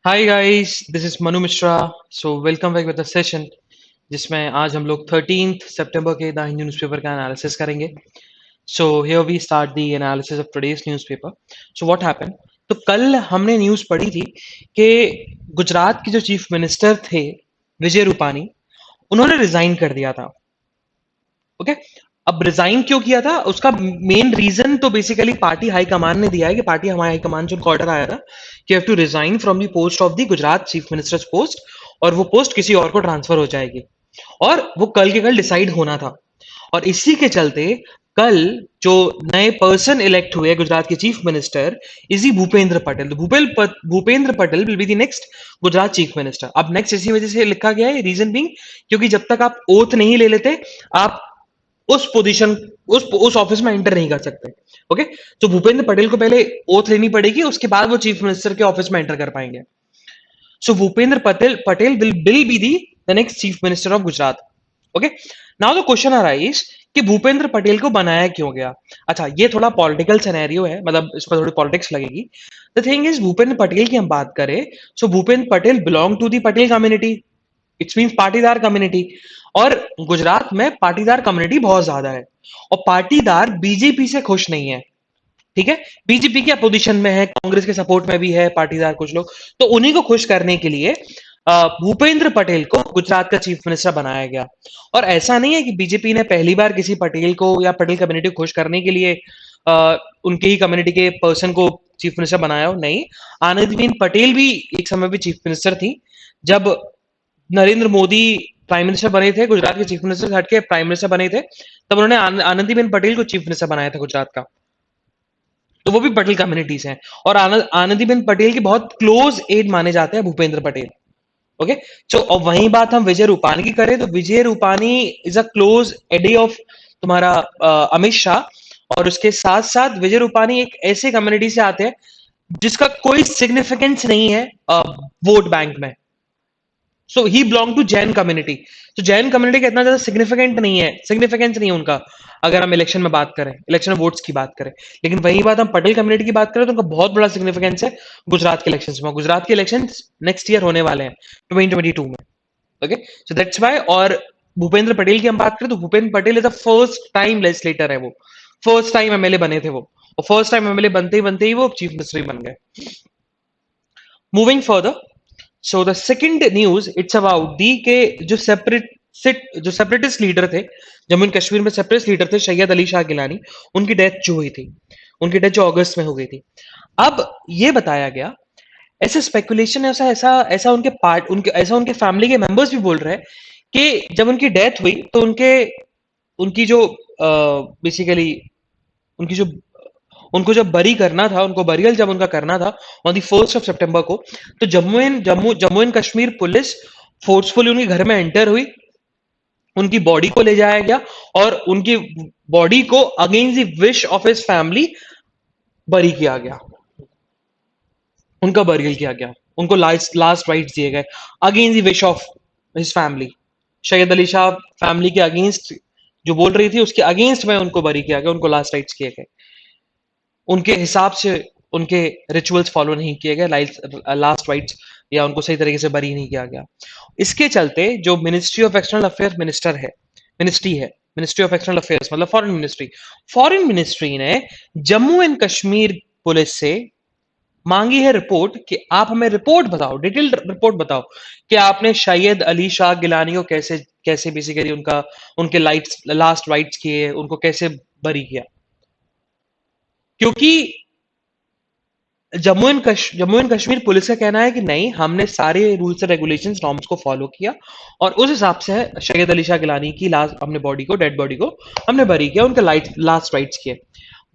Hi guys, this is Manu Mishra. So welcome back with the session जिसमें आज हम लोग 13th सितंबर के द हिंदू न्यूज़पेपर का एनालिसिस करेंगे। So here we start the analysis of today's newspaper. So what happened? तो कल हमने न्यूज़ पढ़ी थी कि गुजरात के जो चीफ मिनिस्टर थे विजय रूपानी, उन्होंने रिजाइन कर दिया था। ओके, अब रिजाइन क्यों किया था उसका मेन रीजन तो बेसिकली पार्टी हाईकमान ने दिया है कि पार्टी हमारे हाईकमान से उनको ऑर्डर आया था कि have to resign from the post of the Gujarat chief ministers post, और वो पोस्ट किसी और को ट्रांसफर हो जाएगी और वो कल के कल डिसाइड होना था। और इसी के चलते कल जो नए पर्सन इलेक्ट हुए गुजरात के chief minister is he Bhupendra Patel. तो Bhupendra Patel will be the next Gujarat chief minister. अब नेक्स्ट इसी वजह से लिखा गया है, रीजन बिंग क्योंकि जब तक आप ओथ नहीं ले लेते आप उस पोजीशन उस ऑफिस में एंटर नहीं कर सकते। ओके, तो भूपेंद्र पटेल को पहले ओथ लेनी पड़ेगी, उसके बाद वो चीफ मिनिस्टर के ऑफिस में एंटर कर पाएंगे। So Bhupendra Patel will be the next chief minister of Gujarat. Okay, now the question arise कि भूपेंद्र पटेल को बनाया क्यों गया। अच्छा, ये थोड़ा पॉलिटिकल सिनेरियो है, मतलब इस पर थोड़ी पॉलिटिक्स लगेगी। The thing is, Bhupendra Patel की हम बात करें, so Bhupendra Patel belong to the Patel community, its mean Patidar community. और गुजरात में पाटीदार कम्युनिटी बहुत ज्यादा है और पाटीदार बीजेपी से खुश नहीं है। ठीक है, बीजेपी के अपोजिशन में है, कांग्रेस के सपोर्ट में भी है पाटीदार कुछ लोग, तो उन्हीं को खुश करने के लिए भूपेंद्र पटेल को गुजरात का चीफ मिनिस्टर बनाया गया। और ऐसा नहीं है कि बीजेपी ने पहली बार किसी पटेल को या पटेल कम्युनिटी को खुश करने के लिए उनके ही कम्युनिटी के पर्सन को चीफ मिनिस्टर बनाया हो, नहीं। आनंदीबेन पटेल भी एक समय पे चीफ मिनिस्टर थी। जब नरेंद्र मोदी प्राइम मिनिस्टर बने थे, गुजरात के चीफ मिनिस्टर हटके प्राइम मिनिस्टर बने थे, तब उन्होंने आनंदीबेन पटेल को चीफ मिनिस्टर बनाया था गुजरात का। तो वो भी पटेल कम्युनिटीज हैं और आनंदीबेन पटेल के बहुत क्लोज एड माने जाते हैं भूपेंद्र पटेल। ओके, सो और वही बात हम विजय रूपानी की करें तो Vijay Rupani is a close aide of तुम्हारा अमित शाह। और उसके साथ साथ विजय रूपानी एक ऐसे कम्युनिटी से आते हैं जिसका कोई सिग्निफिकेंस नहीं है वोट बैंक में। सो ही बिलोंग टू जैन कम्युनिटी। तो जैन कम्युनिटी का इतना ज्यादा सिग्निफिकेंस नहीं है उनका, अगर हम इलेक्शन में बात करें, इलेक्शन वोट्स की बात करें। लेकिन वही बात हम पटेल कम्युनिटी की बात करें तो उनका बहुत बड़ा सिग्निफिकेंस है गुजरात के इलेक्शन में। गुजरात के इलेक्शन नेक्स्ट ईयर होने वाले हैं 2022 में। Okay, so that's why. और भूपेंद्र पटेल की हम बात करें तो Bhupendra Patel is the first time legislator है, वो फर्स्ट टाइम एमएलए बने थे वो, और फर्स्ट टाइम एमएलए बनते ही वो चीफ मिनिस्टर बन गए। Moving further, so the second news it's about the के जो सेपरेटिस्ट लीडर थे जम्मू एंड कश्मीर में, सेपरेटिस्ट लीडर थे सैयद अली शाह गिलानी, उनकी डेथ जो हुई थी, उनकी डेथ जो अगस्त में हो गई थी। अब ये बताया गया, ऐसा स्पेकुलेशन है, ऐसा ऐसा ऐसा उनके फैमिली के मेंबर्स भी बोल रहे हैं कि जब उनकी डेथ हुई तो उनकी जो बेसिकली उनकी जो उनको जब बरी करना था, उनको बरियल जब उनका करना था ऑन दी 1 सितंबर को, तो Jammu and Kashmir police forcefully उनके घर में एंटर हुई, उनकी बॉडी को ले जाया गया और उनकी बॉडी को against the wish of his family बरी किया गया, उनका बरियल किया गया, उनको लास्ट राइट्स दिए गए against the wish of his family. Syed Ali Shah family के अगेंस्ट जो बोल रही थी उसके अगेंस्ट में उनको बरी किया गया, उनको लास्ट राइट्स किए गए, उनके हिसाब से उनके रिचुअल्स फॉलो नहीं किए गए, लास्ट राइट्स या उनको सही तरीके से बरी नहीं किया गया। इसके चलते जो ministry of external affair ministry of external affairs मतलब फॉरेन मिनिस्ट्री ने जम्मू एंड कश्मीर पुलिस से मांगी है रिपोर्ट कि आप हमें रिपोर्ट बताओ, डिटेल्ड रिपोर्ट बताओ कि आपने सैयद अली शाह गिलानी को कैसे कैसे बेसिकली उनके लास्ट राइट्स किए, उनको कैसे बरी किया। क्योंकि जम्मू एंड कश्मीर पुलिस का कहना है कि नहीं, हमने सारे रूल्स एंड रेगुलेशंस नॉर्म्स को फॉलो किया और उस हिसाब से सैयद अली शाह गिलानी की लास्ट हमने डेड बॉडी को हमने बरी किया, उनके लास्ट राइट्स किए।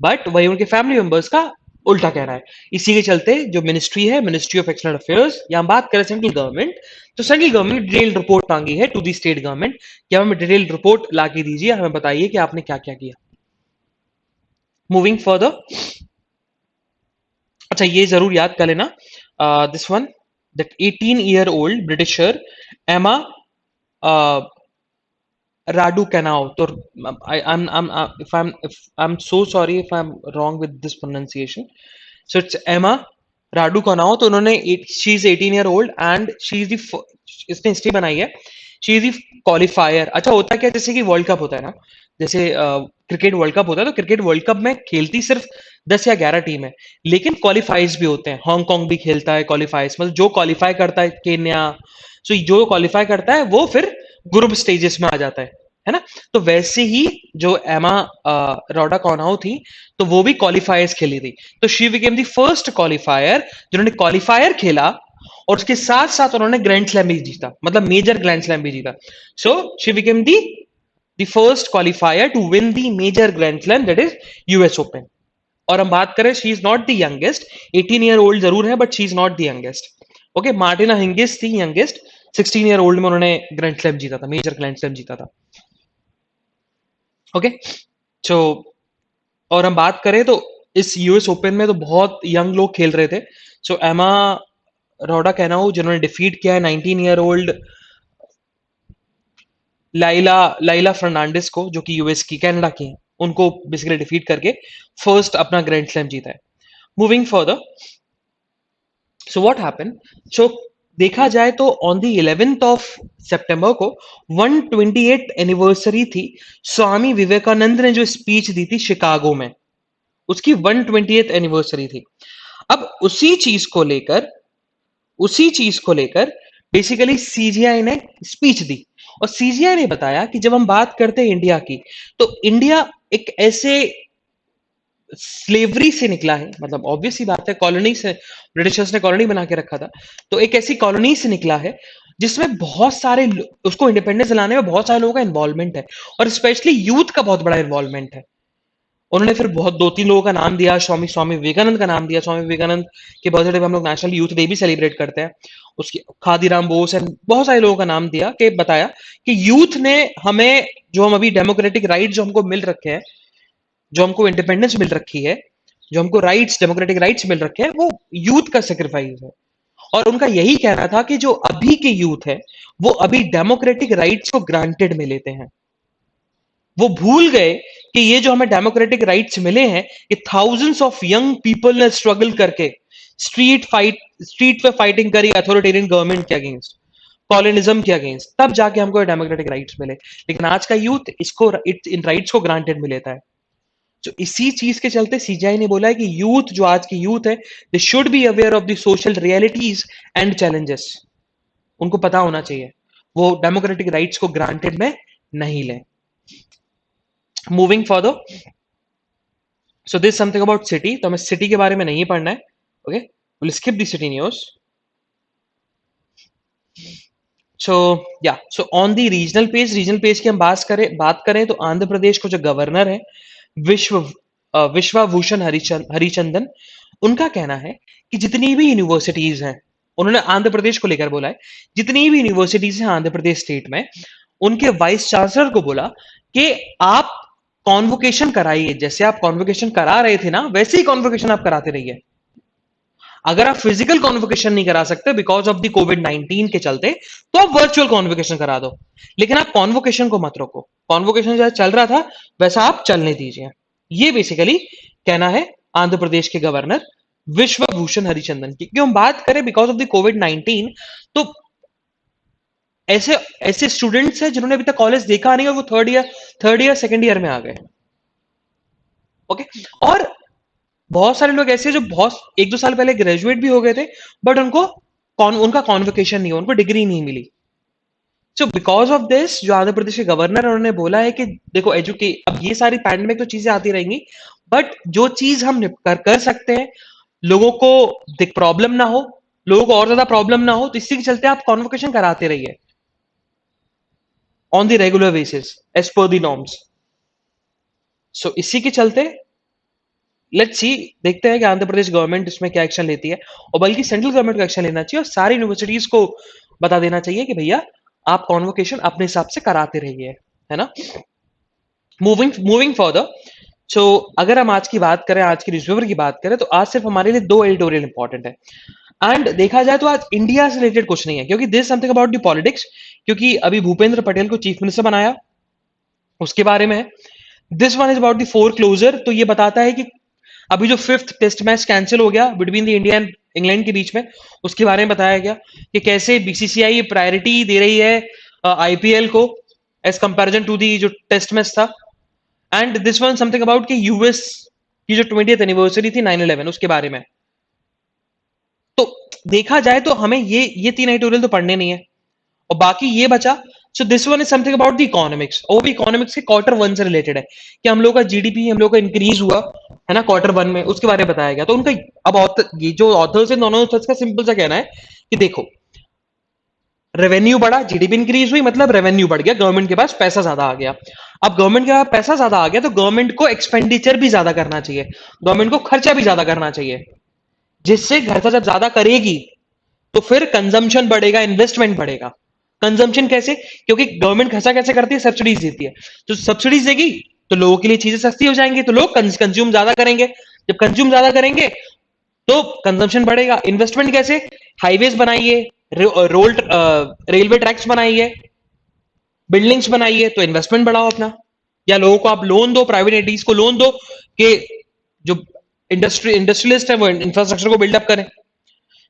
बट वही उनके फैमिली मेंबर्स का उल्टा कहना है। इसी के चलते जो मिनिस्ट्री है, मिनिस्ट्री ऑफ एक्सटर्नल अफेयर्स, या हम बात करें सेंट्रल गवर्नमेंट, तो सेंट्रल गवर्नमेंट ने डिटेल्ड रिपोर्ट मांगी है टू दी स्टेट गवर्नमेंट कि हमें डिटेल्ड रिपोर्ट ला के दीजिए, हमें बताइए कि आपने क्या क्या किया। मूविंग फर्दर, अच्छा ये जरूर याद कर लेना, this one, that 18 year old britisher एमा राडू कैनाउ, तो if I'm so sorry if I'm wrong with this pronunciation, so it's Emma राडू कनाव, तो उन्होंने she is 18 year old and she is the, इसने हिस्ट्री बनाई है, शी इज द क्वालिफायर। अच्छा होता क्या, जैसे कि वर्ल्ड कप होता है ना, जैसे क्रिकेट वर्ल्ड कप होता है, तो क्रिकेट वर्ल्ड कप में खेलती सिर्फ 10 या 11 टीम है, लेकिन क्वालिफाइज भी होते हैं। हांगकांग भी खेलता है क्वालिफाइज, मतलब जो क्वालिफाई करता है, केन्या, सो जो क्वालिफाई करता है वो फिर ग्रुप स्टेजेस में आ जाता है ना। तो वैसे ही जो एमा रोडा कॉनाउ थी, तो वो भी क्वालिफायर्स खेली थी, तो she became the first qualifier जिन्होंने क्वालिफायर खेला, और उसके साथ साथ उन्होंने ग्रैंड स्लैम भी जीता, मतलब मेजर ग्रैंड स्लैम भी जीता। So she became the first qualifier to win the major grand slam, that is US open. और हम बात करें, she is not the youngest, 18 year old जरूर है, but she is not the youngest. Okay, Martina Hingis थी youngest, 16 year old में उन्होंने grand slam जीता था, मेजर ग्रैंड स्लैम जीता था। ओके, सो और हम बात करें तो इस यूएस ओपन में तो बहुत यंग लोग खेल रहे थे। सो एमा रोडा कैनाउ, जिन्होंने डिफीट किया है 19 year old Leylah Leylah Fernandez को, जो कि यूएस की, कनाडा की हैं, उनको बेसिकली डिफीट करके फर्स्ट अपना ग्रैंड स्लैम जीता है। Moving further, so what happen, so देखा जाए तो ऑन द 11th ऑफ सितंबर को 128th एनिवर्सरी थी स्वामी विवेकानंद ने जो स्पीच दी थी शिकागो में, उसकी 128th एनिवर्सरी थी। अब उसी चीज को लेकर बेसिकली सीजीआई ने स्पीच दी, और सीजीआई ने बताया कि जब हम बात करते हैं इंडिया की, तो इंडिया एक ऐसे स्लेवरी से निकला है, मतलब ऑब्वियस ही बात है, कॉलोनी से, ब्रिटिशर्स ने कॉलोनी बना के रखा था, तो एक ऐसी कॉलोनी से निकला है जिसमें बहुत सारे उसको इंडिपेंडेंस दिलाने में बहुत सारे लोगों का इन्वॉल्वमेंट है, और स्पेशली यूथ का बहुत बड़ा इन्वॉल्वमेंट है। उन्होंने फिर बहुत 2-3 लोगों का नाम दिया, स्वामी स्वामी विवेकानंद का नाम दिया। स्वामी विवेकानंद के बर्थडे पे हम लोग नेशनल यूथ डे भी सेलिब्रेट करते हैं, उसकी खादीराम बोस एंड बहुत सारे लोगों का नाम दिया, कि बताया कि यूथ ने हमें, जो हम अभी डेमोक्रेटिक राइट जो हमको मिल रखे हैं, जो हमको इंडिपेंडेंस मिल रखी है, जो हमको राइट्स, डेमोक्रेटिक राइट्स मिल रखे हैं, वो यूथ का सेक्रीफाइस है। और उनका यही कहना था कि जो अभी के यूथ है, वो अभी डेमोक्रेटिक राइट्स को ग्रांटेड में लेते हैं। वो भूल गए कि ये जो हमें डेमोक्रेटिक राइट्स मिले हैं, ये थाउजेंड्स ऑफ यंग पीपल ने स्ट्रगल करके स्ट्रीट पे फाइटिंग करी अथॉरिटेरियन गवर्नमेंट के अगेंस्ट, कॉलोनिज्म के अगेंस्ट, तब जाके हमको डेमोक्रेटिक राइट्स मिले। लेकिन आज का यूथ इसको, इन राइट्स को ग्रांटेड में लेता है। तो इसी चीज के चलते सीजीआई ने बोला है कि यूथ, जो आज की यूथ है, they should be aware of the social realities and challenges. उनको पता होना चाहिए, वो डेमोक्रेटिक राइट्स को ग्रांटेड में नहीं लें। Moving further, so this something about city, तो हमें सिटी के बारे में नहीं पढ़ना है। Okay, will skip the city news. So yeah, so on the regional page की हम बात करें तो आंध्र प्रदेश को जो गवर्नर है, विश्व विश्वभूषण हरिचंदन, उनका कहना है कि जितनी भी यूनिवर्सिटीज हैं, उन्होंने आंध्र प्रदेश को लेकर बोला है, जितनी भी यूनिवर्सिटीज हैं आंध्र प्रदेश स्टेट में, उनके वाइस चांसलर को बोला कि आप कॉन्वोकेशन कराइए, जैसे आप कॉन्वोकेशन करा रहे थे ना, वैसे ही कॉन्वोकेशन आप कराते रहिए। अगर आप फिजिकल कॉन्वोकेशन नहीं करा सकते बिकॉज ऑफ द कोविड-19 के चलते, तो आप वर्चुअल कॉन्वोकेशन करा दो, लेकिन आप कॉन्वोकेशन को मत रोको। कॉन्वोकेशन जैसा चल रहा था वैसा आप चलने दीजिए। ये बेसिकली कहना है आंध्र प्रदेश के गवर्नर विश्वभूषण हरिचंदन की। क्योंकि हम बात करें बिकॉज ऑफ द कोविड-19, तो ऐसे ऐसे स्टूडेंट्स हैं जिन्होंने अभी तक कॉलेज देखा नहीं, और वो थर्ड ईयर सेकेंड ईयर में आ गए। ओके, और बहुत सारे लोग ऐसे जो बहुत 1-2 साल पहले ग्रेजुएट भी हो गए थे, बट उनका कॉन्वोकेशन नहीं हुआ, उनको डिग्री नहीं मिली। सो बिकॉज ऑफ दिस, जो आंध्र प्रदेश के गवर्नर, उन्होंने बोला है कि देखो, अब ये सारी पैंडेमिक तो चीजें आती रहेंगी, बट जो चीज हम कर सकते हैं, लोगों को प्रॉब्लम ना हो, लोगों को और ज्यादा प्रॉब्लम ना हो, तो इसी के चलते आप कॉन्वोकेशन कराते रहिए on the regular basis as per the norms. So इसी के चलते लेट्स सी, देखते हैं कि आंध्र प्रदेश गवर्नमेंट इसमें क्या एक्शन लेती है, और बल्कि सेंट्रल गवर्नमेंट को एक्शन लेना चाहिए, और सारी यूनिवर्सिटीज को बता देना चाहिए कि भैया आप कॉन्वोकेशन अपने हिसाब से कराते रहिए, है ना। मूविंग फर्दर, सो अगर हम आज की बात करें, आज की न्यूज़पेपर की बात करें, तो आज सिर्फ हमारे लिए 2 एडिटोरियल इंपॉर्टेंट है। एंड देखा जाए तो आज इंडिया से रिलेटेड कुछ नहीं है, क्योंकि this something about the politics, क्योंकि अभी भूपेंद्र पटेल को चीफ मिनिस्टर बनाया, उसके बारे में है। This one is about the 4 closure, तो ये बताता है कि अभी जो 5th टेस्ट मैच कैंसिल हो गया between the India and England के बीच में, उसके बारे में बताया गया कि कैसे बीसीसीआई प्रायोरिटी दे रही है आईपीएल को एज कंपैरिजन टू दी जो टेस्ट मैच था। And this one something about कि यूएस की जो 20th एनिवर्सरी थी 9/11 उसके बारे में। तो देखा जाए तो हमें ये 3 एडिटोरियल तो पढ़ने नहीं है, और बाकी ये बचा। So this one is something about the economics, और वो भी इकोनॉमिक्स के क्वार्टर 1 से रिलेटेड है कि हम लोग का जीडीपी हम लोग का इंक्रीज हुआ है ना क्वार्टर 1 में, उसके बारे में बताया गया। तो उनका अब ऑथर, ये जो ऑथर्स है दोनों ऑथर्स का सिंपल सा कहना है कि देखो रेवेन्यू बढ़ा, जीडीपी इंक्रीज हुई, मतलब रेवेन्यू बढ़ गया, गवर्नमेंट के पास पैसा ज्यादा आ गया। अब गवर्नमेंट के पास पैसा ज्यादा आ गया तो गवर्नमेंट को एक्सपेंडिचर भी ज्यादा करना चाहिए, गवर्नमेंट को खर्चा भी ज्यादा करना चाहिए, जिससे खर्चा जब ज्यादा करेगी तो फिर कंजम्पशन बढ़ेगा, इन्वेस्टमेंट बढ़ेगा। कंजम्पशन कैसे? क्योंकि गवर्नमेंट खर्चा कैसे करती है? सब्सिडीज देती है। तो सब्सिडीज देगी तो लोगों के लिए चीजें सस्ती हो जाएंगी, तो लोग कंज्यूम ज्यादा करेंगे। जब कंज्यूम ज्यादा करेंगे तो कंजम्पशन बढ़ेगा। इन्वेस्टमेंट कैसे? हाईवेज बनाइए, रोड रेलवे ट्रैक्स बनाइए, बिल्डिंग्स बनाइए, तो इन्वेस्टमेंट बढ़ाओ अपना। या लोगों को आप लोन दो, प्राइवेट एंटिटीज को लोन दो कि जो इंडस्ट्रियलिस्ट है वो इंफ्रास्ट्रक्चर को बिल्डअप करें।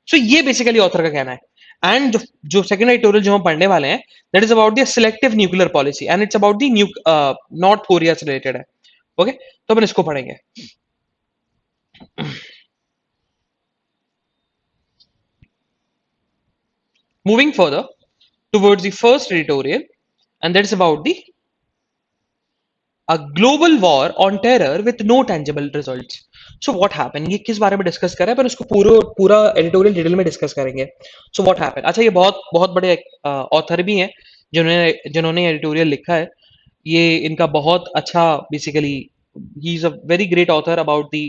सो ये बेसिकली ऑथर का कहना है। एंड जो सेकंड एडिटोरियल जो हम पढ़ने वाले हैं, that is about the selective nuclear policy, and it's about the north Korea से रिलेटेड है। ओके, तो अपन इसको पढ़ेंगे। Moving further towards the first editorial, and that is about the a global war on terror with no tangible results. So what happened? ये किस बारे में discuss कर रहे हैं, पर उसको पूरा एडिटोरियल डिटेल में डिस्कस करेंगे। So what happened? अच्छा, ये बहुत बहुत बड़े ऑथर भी हैं जिन्होंने एडिटोरियल लिखा है। ये इनका बहुत अच्छा basically, he is a very great author about the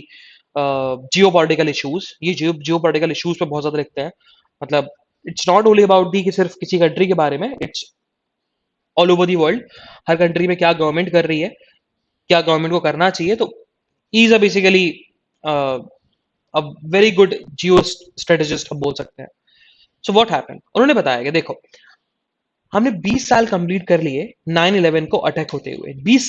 geopolitical issues. ये जियोपॉलिटिकल इश्यूज पे बहुत ज्यादा लिखते हैं। मतलब it's not only about the कि सिर्फ किसी कंट्री के बारे में, it's all over the world. Her country में क्या गवर्नमेंट कर रही है, क्या गवर्नमेंट को करना चाहिए। तो is a basically a very good Jio strategist हम बोल सकते हैं। सो व्हाट हैपेंड, उन्होंने बताया कि देखो हमने 20 साल कंप्लीट कर लिए 9/11 को अटैक होते हुए। 20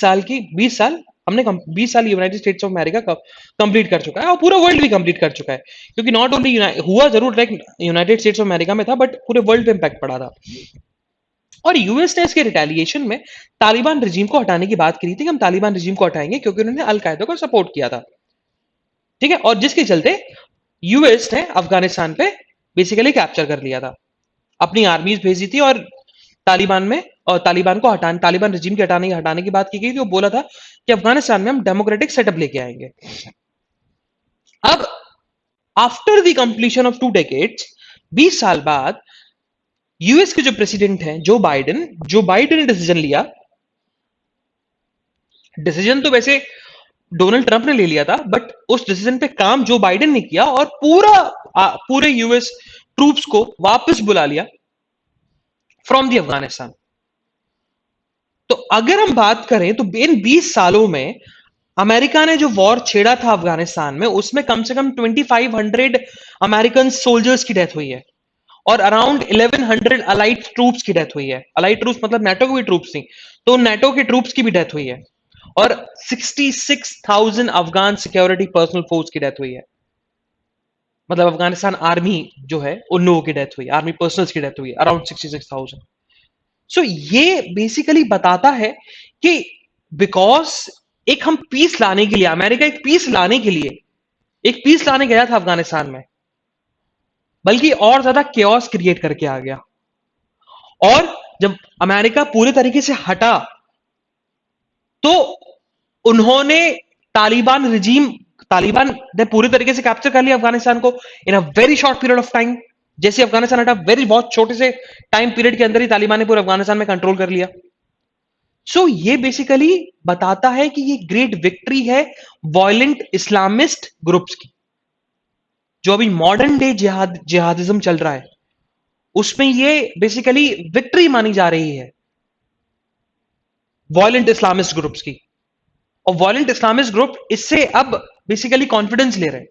साल हमने 20 साल United states of America complete कर चुका है, और पूरा वर्ल्ड भी कंप्लीट कर चुका है। क्योंकि नॉट ओनली हुआ जरूर attack United states of America में था, बट पूरे वर्ल्ड पे इंपैक्ट पड़ा था। और यूएस ने इसके रिटेलिएशन में तालिबान रिजीम को हटाने की बात करी थी कि हम तालिबान रिजीम को हटाएंगे, क्योंकि उन्होंने अलकायदा को सपोर्ट किया था। ठीक है, और जिसके चलते यूएस ने अफगानिस्तान पे बेसिकली कैप्चर कर लिया था, अपनी आर्मीज भेजी थी, और तालिबान में और तालिबान को हटाने, तालिबान रिजीम के हटाने की बात की गई थी। वो बोला था कि अफगानिस्तान में हम डेमोक्रेटिक सेटअप लेके आएंगे। अब after the completion of 2 decades, 20 साल बाद यूएस के जो प्रेसिडेंट हैं जो बाइडेन ने डिसीजन लिया। डिसीजन तो वैसे डोनाल्ड ट्रंप ने ले लिया था, बट उस डिसीजन पे काम जो बाइडेन ने किया, और पूरे यूएस ट्रूप्स को वापस बुला लिया फ्रॉम दी अफगानिस्तान। तो अगर हम बात करें तो इन 20 सालों में अमेरिका ने जो वॉर छेड़ा था अफगानिस्तान में, उसमें कम से कम 2500 अमेरिकन सोल्जर्स की डेथ हुई है, और अराउंड 1100 अलाइड ट्रूप्स की डेथ हुई है। अलाइड ट्रूप्स मतलब नेटो की भी ट्रूप्स थी, तो नेटो के ट्रूप्स की भी डेथ हुई है, और 66,000 अफगान सिक्योरिटी पर्सनल फोर्स की डेथ हुई है। मतलब अफगानिस्तान आर्मी जो है उन लोगों की डेथ हुई, आर्मी पर्सनल्स की डेथ हुई अराउंड 66,000। सो ये बेसिकली बताता है कि बिकॉज एक हम पीस लाने के लिए, अमेरिका एक पीस लाने के लिए एक पीस लाने गया था अफगानिस्तान में, बल्कि और ज्यादा केओस क्रिएट करके आ गया। और जब अमेरिका पूरे तरीके से हटा तो उन्होंने तालिबान ने पूरे तरीके से कैप्चर कर लिया अफगानिस्तान को in a very short period of time. जैसे अफगानिस्तान हटा, बहुत छोटे से टाइम पीरियड के अंदर ही तालिबान ने पूरे अफगानिस्तान में कंट्रोल कर लिया। सो ये बेसिकली बताता है कि ये ग्रेट विक्ट्री है वायलेंट इस्लामिस्ट ग्रुप्स की। जो अभी मॉडर्न डे जिहादिज्म चल रहा है, उसमें ये बेसिकली विक्ट्री मानी जा रही है वायलेंट इस्लामिस्ट ग्रुप्स की। और वायलेंट इस्लामिस्ट ग्रुप इससे अब बेसिकली कॉन्फिडेंस ले रहे हैं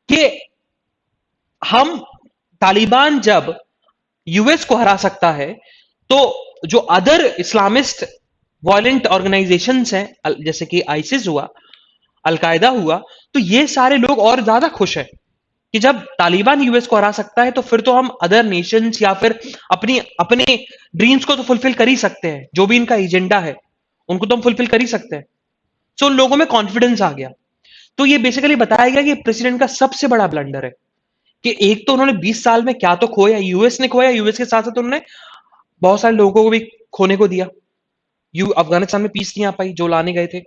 कि हम तालिबान जब यूएस को हरा सकता है, तो जो अदर इस्लामिस्ट वायलेंट ऑर्गेनाइजेशंस हैं, जैसे कि आईसिस हुआ, अलकायदा हुआ, तो ये सारे लोग और ज्यादा खुश हैं कि जब तालिबान यूएस को हरा सकता है तो फिर तो हम अदर नेशंस या फिर अपनी अपने ड्रीम्स को तो फुलफिल कर ही सकते हैं, जो भी इनका एजेंडा है उनको तो हम फुलफिल कर ही सकते हैं। सो उन लोगों में कॉन्फिडेंस आ गया। तो ये बेसिकली बताया गया कि प्रेसिडेंट का सबसे बड़ा ब्लंडर है कि एक तो उन्होंने 20 साल में क्या तो खोया, यूएस ने खोया, यूएस के साथ साथ उन्होंने बहुत सारे लोगों को भी खोने को दिया। यू अफगानिस्तान में पीस नहीं आ पाई जो लाने गए थे।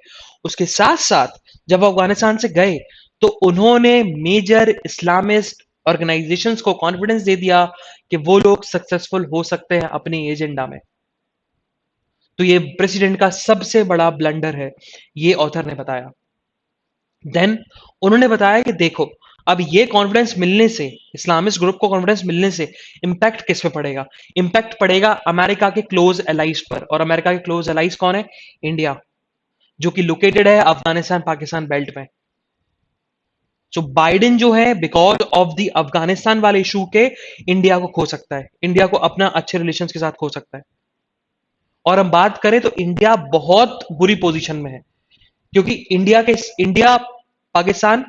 उसके साथ साथ जब वो अफगानिस्तान से गए तो उन्होंने मेजर इस्लामिस्ट ऑर्गेनाइजेशंस को कॉन्फिडेंस दे दिया कि वो लोग सक्सेसफुल हो सकते हैं अपने एजेंडा में। तो ये प्रेसिडेंट का सबसे बड़ा ब्लंडर है, ये ऑथर ने बताया। देन उन्होंने बताया कि देखो, अब ये कॉन्फिडेंस मिलने से, इस्लामिस्ट ग्रुप को कॉन्फिडेंस मिलने से इंपैक्ट किस पे पड़ेगा? इंपैक्ट पड़ेगा अमेरिका के क्लोज एलाइज पर। और अमेरिका के क्लोज एलाइज कौन है? इंडिया, जो कि लोकेटेड है अफगानिस्तान पाकिस्तान बेल्ट में। तो बाइडेन जो है बिकॉज ऑफ द अफगानिस्तान वाले इशू के इंडिया को खो सकता है, इंडिया को अपना अच्छे रिलेशंस के साथ खो सकता है। और हम बात करें तो इंडिया बहुत बुरी पोजीशन में है, क्योंकि इंडिया, पाकिस्तान,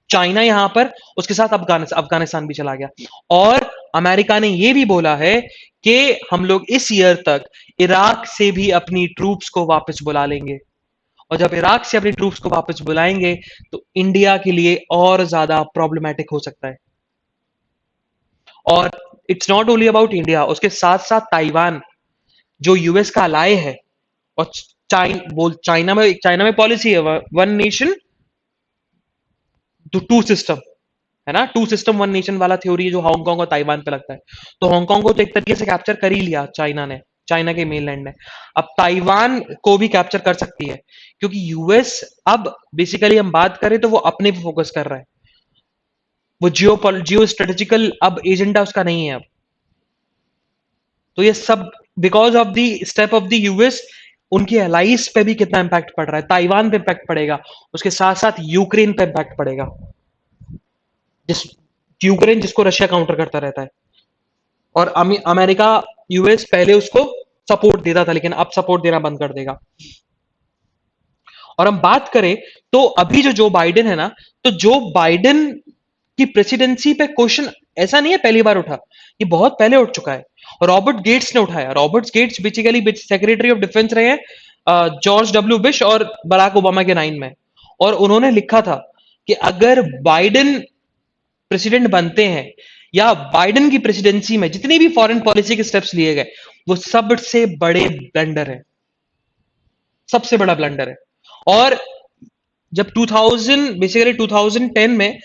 चाइना यहां पर, उसके साथ अफगानिस्तान अफगानिस्तान भी चला गया। और अमेरिका ने यह भी बोला है कि हम लोग इस ईयर तक इराक से भी अपनी ट्रूप्स को वापस बुला लेंगे। और जब इराक से अपनी ट्रूप्स को वापस बुलाएंगे तो इंडिया के लिए और ज्यादा प्रॉब्लमैटिक हो सकता है। और it's not only about India, उसके साथ साथ ताइवान जो यूएस का अलाय है। और चाइना में पॉलिसी है वन नेशन टू सिस्टम, है ना, टू सिस्टम वन नेशन वाला थ्योरी है जो हांगकांग और ताइवान पे लगता है। तो हांगकांग को तो एक तरीके से कैप्चर कर ही लिया चाइना ने, चाइना के मेनलैंड ने। अब ताइवान को भी कैप्चर कर सकती है, क्योंकि यूएस अब बेसिकली हम बात करें तो वो अपने पे फोकस कर रहा है। वो जियो स्ट्रेटेजिकल अब एजेंडा उसका नहीं है अब। तो ये सब because of the step of the US, उनके एलाइज पे भी कितना इंपैक्ट पड़ रहा है, ताइवान पे इंपैक्ट पड़ेगा, उसके साथ साथ यूक्रेन पे इंपैक्ट पड़ेगा, जिस यूक्रेन जिसको रशिया काउंटर करता रहता है। और अमेरिका, यूएस पहले उसको सपोर्ट देता था लेकिन अब सपोर्ट देना बंद कर देगा। और हम बात करें तो अभी जो जो बाइडेन है ना, तो जो बाइडेन की प्रेसिडेंसी पे क्वेश्चन ऐसा नहीं है पहली बार उठा, ये बहुत पहले उठ चुका है। रॉबर्ट गेट्स ने उठाया। Robert Gates basically secretary of defence रहे हैं जॉर्ज डब्ल्यू बुश और बराक ओबामा के 9 में। और उन्होंने लिखा था कि अगर बाइडेन प्रेसिडेंट बनते हैं या बाइडेन की प्रेसिडेंसी में जितनी भी फॉरेन पॉलिसी के स्टेप्स लिए गए, वो सबसे बड़े ब्लंडर है, सबसे बड़ा ब्लंडर है। और जब 2000 बेसिकली 2010 में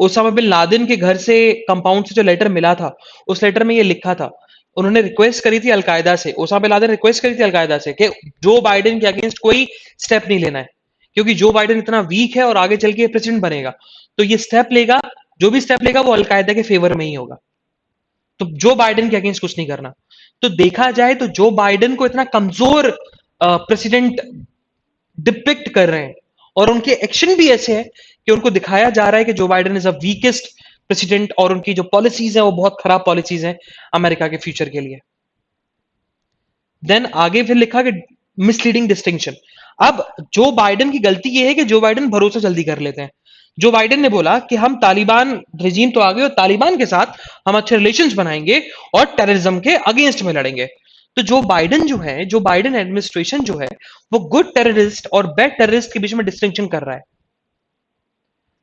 ओसामा बिन लादेन के घर से कंपाउंड से जो लेटर मिला था, उस लेटर में ये लिखा था, उन्होंने रिक्वेस्ट करी थी अलकायदा से, ओसामा बिन लादेन रिक्वेस्ट करी थी अलकायदा से कि जो बाइडेन के अगेंस्ट कोई स्टेप नहीं लेना है, क्योंकि जो बाइडेन इतना वीक है और आगे चल के प्रेसिडेंट बनेगा तो ये स्टेप लेगा, जो भी स्टेप लेगा वो अलकायदा के फेवर में ही होगा। तो जो बाइडेन के अगेंस्ट कुछ नहीं करना। तो देखा जाए तो जो बाइडेन को इतना कमजोर प्रेसिडेंट डिपिक्ट कर रहे हैं और उनके एक्शन भी ऐसे हैं कि उनको दिखाया जा रहा है कि Joe Biden is a weakest president और उनकी जो पॉलिसीज है वो बहुत खराब पॉलिसीज हैं अमेरिका के फ्यूचर के लिए। देन आगे फिर लिखा कि मिसलीडिंग डिस्टिंक्शन। अब जो बाइडेन की गलती ये है कि जो बाइडेन भरोसा जल्दी कर लेते हैं। जो बाइडेन ने बोला कि हम तालिबान रेजीम तो आ गए और तालिबान के साथ हम अच्छे रिलेशंस बनाएंगे और टेररिज्म के अगेंस्ट में लड़ेंगे। तो जो बाइडेन जो है, जो बाइडेन एडमिनिस्ट्रेशन जो है, वो गुड टेररिस्ट और बैड टेररिस्ट के बीच में डिस्टिंक्शन कर रहा है।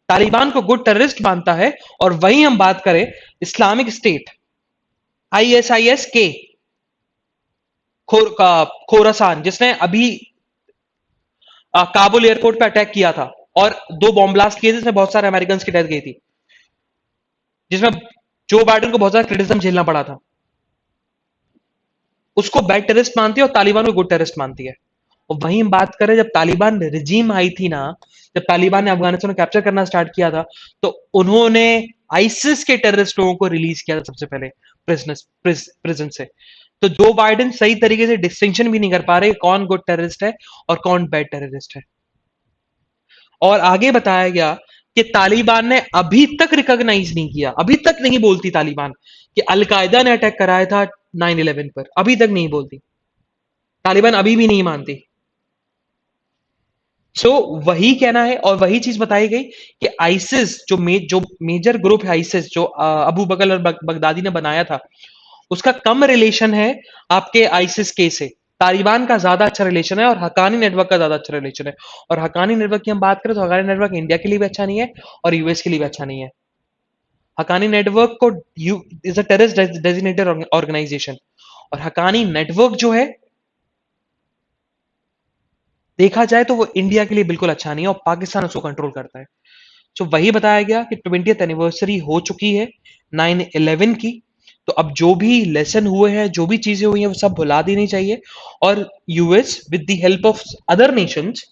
तालिबान को गुड टेररिस्ट मानता है और वहीं हम बात करें इस्लामिक स्टेट, आईएसआईएस के खोरासान, जिसने अभी काबुल एयरपोर्ट पे अटैक किया था और 2 बॉम्ब ब्लास्ट किए थे, जिसमें बहुत सारे अमेरिकन की डेथ गई थी, जिसमें जो बाइडेन को बहुत सारा क्रिटिसिज्म झेलना पड़ा था। उसको बैड टेररिस्ट मानती है और तालिबान को गुड टेररिस्ट मानती है। और वहीं हम बात करें जब तालिबान रिजीम आई थी ना, जब तालिबान ने अफगानिस्तान को कैप्चर करना स्टार्ट किया था, तो उन्होंने आईसिस के टेररिस्ट लोगों को रिलीज किया था सबसे पहले प्रिजन से। तो जो बाइडेन सही तरीके से डिस्टिंक्शन भी नहीं कर पा रहे कौन गुड टेररिस्ट है और कौन बैड टेररिस्ट है। और आगे बताया गया कि तालिबान ने अभी तक रिकॉग्नाइज नहीं किया, अभी तक नहीं बोलती तालिबान कि अलकायदा ने अटैक कराया था 9/11 पर, अभी तक नहीं बोलती तालिबान, अभी भी नहीं मानती। सो वही कहना है और वही चीज बताई गई कि आइसिस जो मेजर ग्रुप है, आइसिस जो अबू बकर और बगदादी ने बनाया था, उसका कम रिलेशन है आपके आइसिस के से। तालिबान का ज्यादा अच्छा रिलेशन है और हकानी नेटवर्क का ज्यादा अच्छा रिलेशन है। और हकानी नेटवर्क की हम बात करें तो हकानी नेटवर्क इंडिया के लिए भी अच्छा नहीं है और यूएस के लिए भी अच्छा नहीं है। हकानी नेटवर्क को is a terrorist designated organisation, और हकानी नेटवर्क जो है देखा जाए तो वो इंडिया के लिए बिल्कुल अच्छा नहीं है और पाकिस्तान उसको कंट्रोल करता है। तो वही बताया गया कि 20th एनिवर्सरी हो चुकी है 9/11 की। तो अब जो भी लेसन हुए हैं, जो भी चीजें हुई हैं, वो सब भुला देनी चाहिए। और US with the help of other Nations,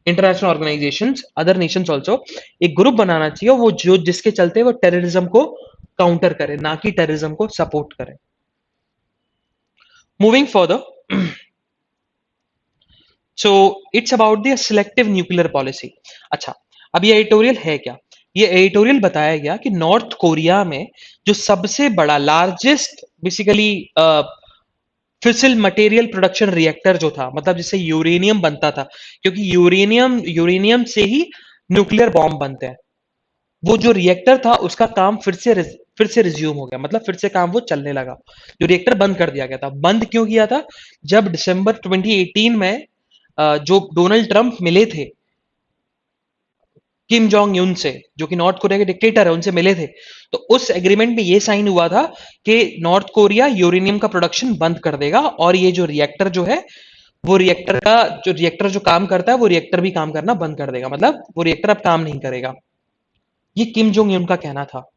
international organisations, other Nations also, एक ग्रुप बनाना चाहिए वो जो जिसके चलते वो टेररिज्म को काउंटर करे, ना कि टेररिज्म को सपोर्ट करे। Moving further, so it's about the selective nuclear policy. अच्छा, अब ये एडिटोरियल है क्या? ये एडिटोरियल बताया गया कि नॉर्थ कोरिया में जो सबसे बड़ा largest basically fissile material production reactor जो था, मतलब जिससे यूरेनियम बनता था, क्योंकि यूरेनियम से ही न्यूक्लियर बॉम्ब बनते हैं। वो जो रिएक्टर था उसका काम फिर से रिज्यूम हो गया, मतलब फिर से काम वो चलने लगा। जो रिएक्टर बंद कर दिया गया था, बंद क्यों किया था? जब दिसंबर 2018 में जो डोनाल्ड ट्रंप मिले थे किम जोंग यून से, जो कि नॉर्थ कोरिया के डिक्टेटर है, उनसे मिले थे, तो उस एग्रीमेंट में ये साइन हुआ था कि नॉर्थ कोरिया यूरेनियम का प्रोडक्शन बंद कर देगा और ये जो रिएक्टर जो है, वो रिएक्टर जो काम करता है, वो रिएक्टर भी काम करना बंद कर देगा, मतलब वो रिएक्टर अब काम नहीं करेगा। ये किम जोंग यून का कहना था।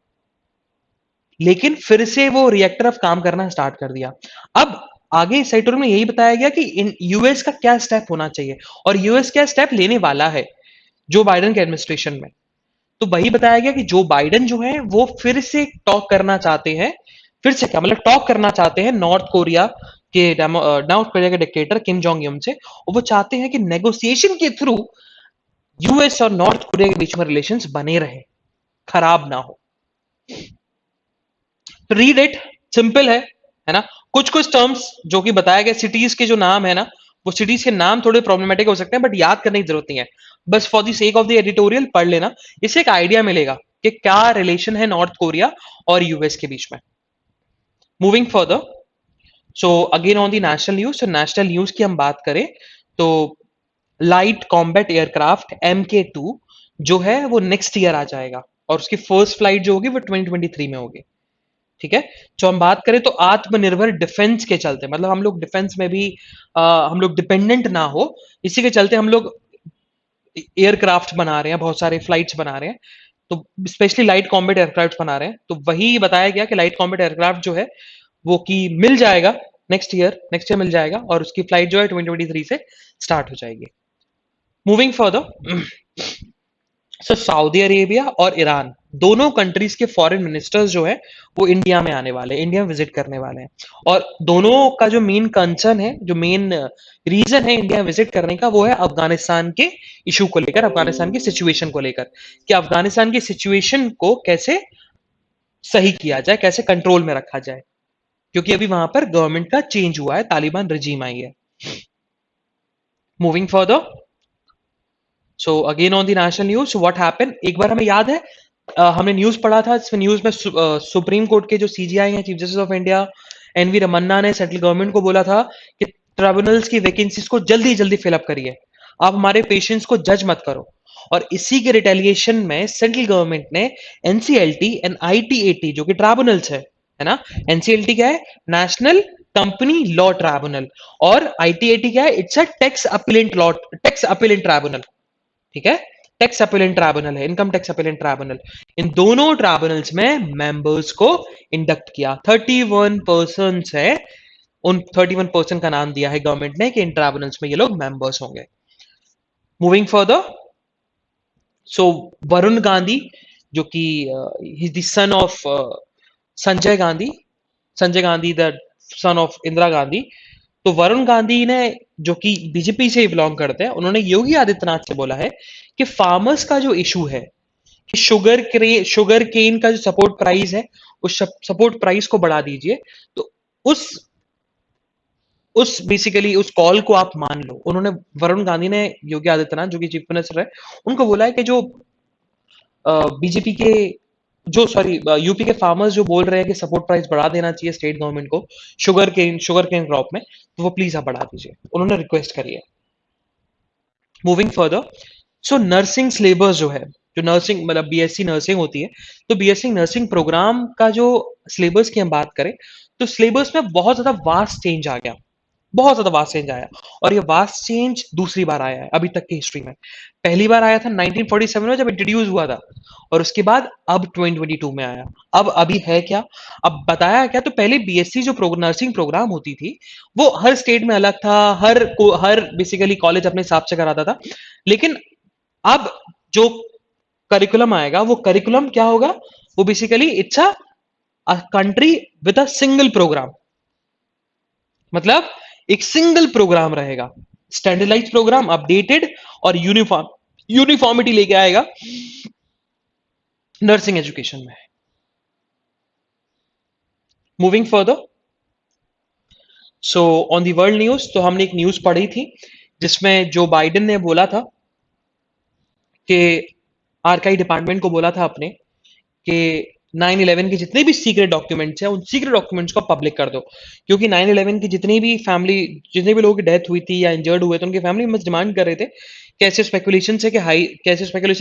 लेकिन फिर से वो रिएक्टर अब काम करना स्टार्ट कर दिया। अब आगे इस एडिटोरियल में यही बताया गया कि इन यूएस का क्या स्टेप होना चाहिए और यूएस क्या स्टेप लेने वाला है जो बाइडेन के एडमिनिस्ट्रेशन में। तो वही बताया गया कि जो बाइडेन जो है वो फिर से टॉक करना चाहते हैं। फिर से क्या मतलब, टॉक करना चाहते हैं नॉर्थ कोरिया के डिक्टेटर किम जोंग यून से, और वो चाहते हैं कि नेगोशिएशन के थ्रू यूएस और नॉर्थ कोरिया के बीच में रिलेशंस बने रहे, खराब ना हो। तो रीड इट, सिंपल है ना। कुछ कुछ टर्म्स जो कि बताया गया, सिटीज के जो नाम है ना, वो सिटीज के नाम थोड़े प्रॉब्लमेटिक हो सकते हैं, बट याद करने की जरूरत नहीं है। बस for the sake of the editorial पढ़ लेना, इससे एक आइडिया मिलेगा कि क्या रिलेशन है नॉर्थ कोरिया और यूएस के बीच में। Moving further, so again on the national news, तो नेशनल न्यूज की हम बात करें तो लाइट कॉम्बैट एयरक्राफ्ट MK2 जो है वो नेक्स्ट ईयर आ जाएगा, और उसकी फर्स्ट फ्लाइट जो होगी वो 2023 में होगी। ठीक है। जो हम बात करें तो आत्मनिर्भर डिफेंस के चलते, मतलब हम लोग डिफेंस में भी हम लोग डिपेंडेंट ना हो, इसी के चलते हम लोग एयरक्राफ्ट बना रहे हैं, बहुत सारे फ्लाइट्स बना रहे हैं। तो स्पेशली लाइट कॉम्बैट एयरक्राफ्ट बना रहे हैं। तो वही बताया गया कि लाइट कॉम्बैट एयरक्राफ्ट जो है वो की मिल जाएगा नेक्स्ट ईयर मिल जाएगा, और उसकी फ्लाइट जो है 2023 से स्टार्ट हो जाएगी। Moving further, sir Saudi Arabia और ईरान दोनों कंट्रीज के फॉरेन मिनिस्टर्स जो है वो इंडिया में आने वाले हैं, इंडिया में विजिट करने वाले हैं। और दोनों का जो मेन कंसर्न है, जो मेन रीजन है इंडिया विजिट करने का, वो है अफगानिस्तान के इशू को लेकर, अफगानिस्तान की सिचुएशन को लेकर, कि अफगानिस्तान की सिचुएशन को कैसे सही किया जाए, कैसे कंट्रोल में रखा जाए, क्योंकि अभी वहां पर गवर्नमेंट का चेंज हुआ है, तालिबान रजीम आई है। Moving further, so again on the national news, what happen, एक बार हमें याद है हमने न्यूज पढ़ा था, इसमें न्यूज में सुप्रीम कोर्ट के जो सीजीआई हैं, chief justice of India NV Ramana ने सेंट्रल गवर्नमेंट को बोला था कि ट्रिब्यूनल्स की वैकेंसीज को जल्दी जल्दी फिलअप करिए, आप हमारे पेशेंट्स को जज मत करो। और इसी के रिटेलिएशन में सेंट्रल गवर्नमेंट ने एनसीएलटी एंड आईटीएटी जो कि ट्रिब्यूनल्स है ना, एनसीएलटी क्या है, नेशनल कंपनी लॉ ट्रिब्यूनल, और आईटीएटी क्या है, it's a tax appellate tribunal. ठीक है, टैक्स अपीलेंट ट्रिब्यूनल है, इनकम टैक्स अपीलेंट ट्रिब्यूनल। इन दोनों ट्रिब्यूनल्स में मेंबर्स को इंडक्ट किया, 31 पर्सन है, उन 31 पर्सन का नाम दिया है गवर्नमेंट ने कि इन ट्रिब्यूनल्स में ये लोग मेंबर्स होंगे। Moving further, so Varun Gandhi जो कि he the son of Sanjay Gandhi, Sanjay Gandhi the son of Indira Gandhi. तो वरुण गांधी ने, जो कि बीजेपी से बिलोंग करते हैं, उन्होंने योगी आदित्यनाथ से बोला है कि फार्मर्स का जो इशू है कि शुगर केन का जो सपोर्ट प्राइस है, उस सपोर्ट प्राइस को बढ़ा दीजिए। तो उस उस बेसिकली उस कॉल को आप मान लो। उन्होंने वरुण गांधी ने योगी आदित्यनाथ जो कि चीफ मिनिस्टर है उनको बोला है कि जो बीजेपी के जो सॉरी यूपी के फार्मर्स जो बोल रहे हैं कि सपोर्ट प्राइस बढ़ा देना चाहिए स्टेट गवर्नमेंट को शुगर केन क्रॉप में, तो वो प्लीज आप बढ़ा दीजिए, उन्होंने रिक्वेस्ट करी है। मूविंग फर्दर, सो नर्सिंग सिलेबस जो है, जो नर्सिंग मतलब बीएससी नर्सिंग होती है, तो बीएससी नर्सिंग प्रोग्राम का जो सिलेबस की हम बात करें तो सिलेबस में बहुत ज्यादा वास्ट चेंज आ गया, बहुत ज्यादा वास्ट चेंज आया। और ये वास्ट चेंज दूसरी बार आया है अभी तक की हिस्ट्री में। पहली बार आया था 1947 में जब इंट्रोड्यूस हुआ था, और उसके बाद अब 2022 में आया। अब अभी है क्या, अब बताया क्या, तो पहले बीएससी जो नर्सिंग प्रोग्राम होती थी वो हर स्टेट में अलग था, हर बेसिकली कॉलेज अपने हिसाब से कराता था। लेकिन अब जो करिकुलम आएगा वो करिकुलम क्या होगा, वो basically it's a country with a single programme, मतलब एक सिंगल प्रोग्राम रहेगा, स्टैंडर्डाइज प्रोग्राम, अपडेटेड और यूनिफॉर्मिटी लेके आएगा नर्सिंग एजुकेशन में। Moving further, so on the world news, तो हमने एक न्यूज पढ़ी थी जिसमें जो बाइडेन ने बोला था कि आरकाई डिपार्टमेंट को बोला था अपने कि 9/11 के जितने भी सीक्रेट डॉक्यूमेंट्स हैं उन सीक्रेट डॉक्यूमेंट्स को पब्लिक कर दो, क्योंकि 9/11 की जितनी भी फैमिली, जितने भी लोगों की डेथ हुई थी या इंजर्ड हुए थे, उनकी फैमिली मेंबर्स डिमांड कर रहे थे कैसे स्पेकुलेशन है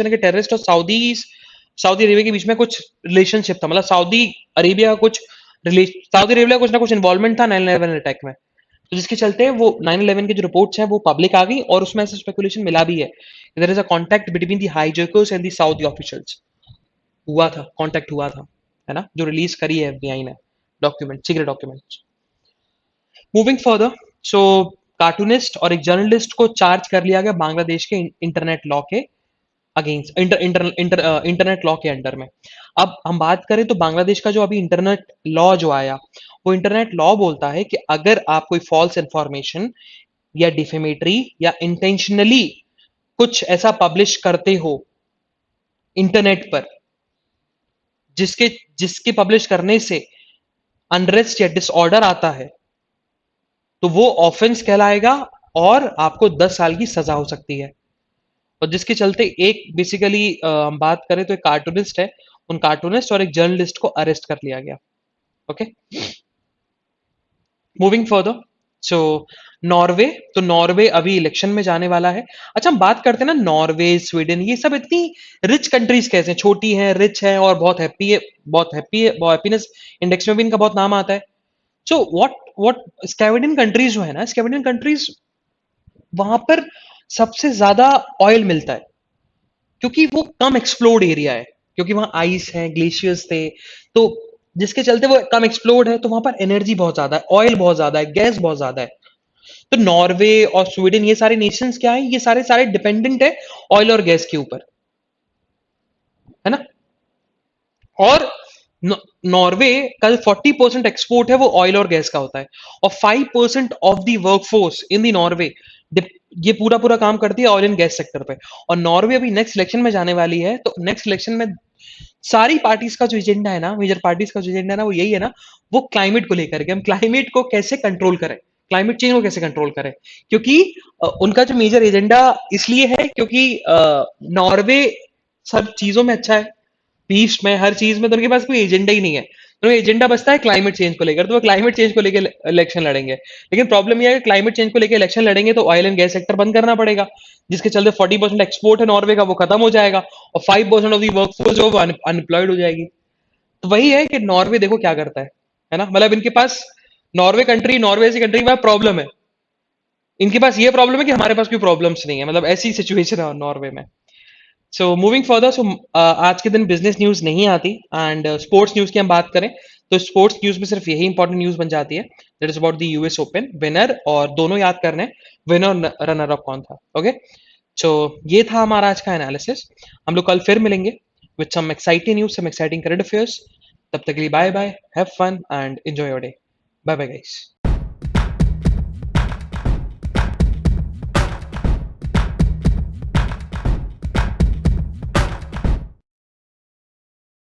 कि टेररिस्ट और सऊदी अरेबिया के बीच में कुछ रिलेशनशिप था, मतलब सऊदी अरेबिया कुछ ना कुछ इन्वॉल्वमेंट था 9/11 अटैक में। तो जिसके चलते वो 9/11 की जो रिपोर्ट्स हैं वो पब्लिक आ गई, और उसमें ऐसा स्पेकुलेशन मिला भी है there is a contact between the hijackers and the Saudi officials. हुआ था, कांटेक्ट हुआ था, है ना, जो रिलीज करी है एफबीआई ने document, secret documents. Moving further, so cartoonist और एक जर्नलिस्ट को चार्ज कर लिया गया बांग्लादेश के इंटरनेट लॉ के अगेंस्ट, इंटरनेट लॉ के अंडर में। अब हम बात करें तो बांग्लादेश का जो अभी इंटरनेट लॉ जो आया, वो इंटरनेट लॉ बोलता है कि अगर आप कोई फॉल्स इंफॉर्मेशन या डिफेमेटरी या इंटेंशनली कुछ ऐसा पब्लिश करते हो इंटरनेट पर जिसके जिसके पब्लिश करने से अनरेस्ट या डिसऑर्डर आता है, तो वो ऑफेंस कहलाएगा और आपको 10 साल की सजा हो सकती है। और जिसके चलते एक बेसिकली हम बात करें तो एक कार्टूनिस्ट है, उन कार्टूनिस्ट और एक जर्नलिस्ट को अरेस्ट कर लिया गया। ओके, मूविंग फर्दर, सो नॉर्वे, तो नॉर्वे अभी इलेक्शन में जाने वाला है। अच्छा, हम बात करते हैं ना, नॉर्वे, स्वीडन, ये सब इतनी रिच कंट्रीज कैसे हैं, छोटी हैं, रिच हैं और बहुत हैप्पी है, बहुत हैप्पी है, बहुत हैप्पीनेस इंडेक्स में भी इनका बहुत नाम आता है। सो व्हाट स्कैंडिनेवियन कंट्रीज जो है ना, स्कैंडिनेवियन कंट्रीज, वहां पर सबसे ज्यादा ऑयल मिलता है क्योंकि वो कम एक्सप्लोर्ड एरिया है, क्योंकि वहां आइस है, ग्लेशियर्स थे, तो जिसके चलते वो कम एक्सप्लोर्ड है, तो वहां पर एनर्जी बहुत ज्यादा है, ऑयल बहुत ज्यादा है, गैस बहुत ज्यादा है। तो नॉर्वे और स्वीडन, ये सारे नेशंस क्या है, ये सारे सारे डिपेंडेंट है ऑयल और गैस के ऊपर, है ना। और नॉर्वे का जो 40% एक्सपोर्ट है वो ऑयल और गैस का होता है, और 5% of the workforce in the Norway ये पूरा पूरा काम करती है ऑयल एंड गैस सेक्टर पे। और नॉर्वे अभी नेक्स्ट इलेक्शन में जाने वाली है, तो नेक्स्ट इलेक्शन में सारी पार्टीज का जो एजेंडा है ना, मेजर पार्टीज का जो एजेंडा है ना, वो यही है ना, वो क्लाइमेट को लेकर के हम क्लाइमेट को कैसे कंट्रोल करें, क्लाइमेट चेंज को कैसे कंट्रोल करें। क्योंकि उनका जो मेजर एजेंडा इसलिए है क्योंकि नॉर्वे सब चीजों में अच्छा है, पीस में, हर चीज में, तो उनके पास कोई एजेंडा ही नहीं है, तो एजेंडा बचता है क्लाइमेट चेंज को लेकर, तो वो क्लाइमेट चेंज को लेकर इलेक्शन लड़ेंगे। लेकिन प्रॉब्लम यह है कि क्लाइमेट चेंज को लेकर इलेक्शन लड़ेंगे तो ऑयल एंड गैस सेक्टर बंद करना पड़ेगा, जिसके चलते 40% एक्सपोर्ट है नॉर्वे का वो खत्म हो जाएगा, और 5% ऑफ दी वर्कफोर्स जो अनएम्प्लॉयड हो जाएगी। तो वही है कि नॉर्वे देखो क्या करता है ना, मतलब इनके पास, नॉर्वे ऐसी कंट्री के पास प्रॉब्लम है, इनके पास ये प्रॉब्लम है कि हमारे पास कोई प्रॉब्लम्स नहीं है, मतलब ऐसी सिचुएशन है नॉर्वे में। सो मूविंग फर्दर, सो आज के दिन बिजनेस न्यूज नहीं आती, एंड स्पोर्ट्स न्यूज की हम बात करें तो स्पोर्ट्स न्यूज में सिर्फ यही इंपॉर्टेंट न्यूज बन जाती है, that is about the US open winner, और दोनों याद करने, विनर और रनर अप कौन था। ओके, सो ये था हमारा आज का एनालिसिस। हम लोग कल फिर मिलेंगे with some exciting news, some exciting current affairs. तब तक के लिए bye bye, have fun and enjoy your day. Bye bye guys.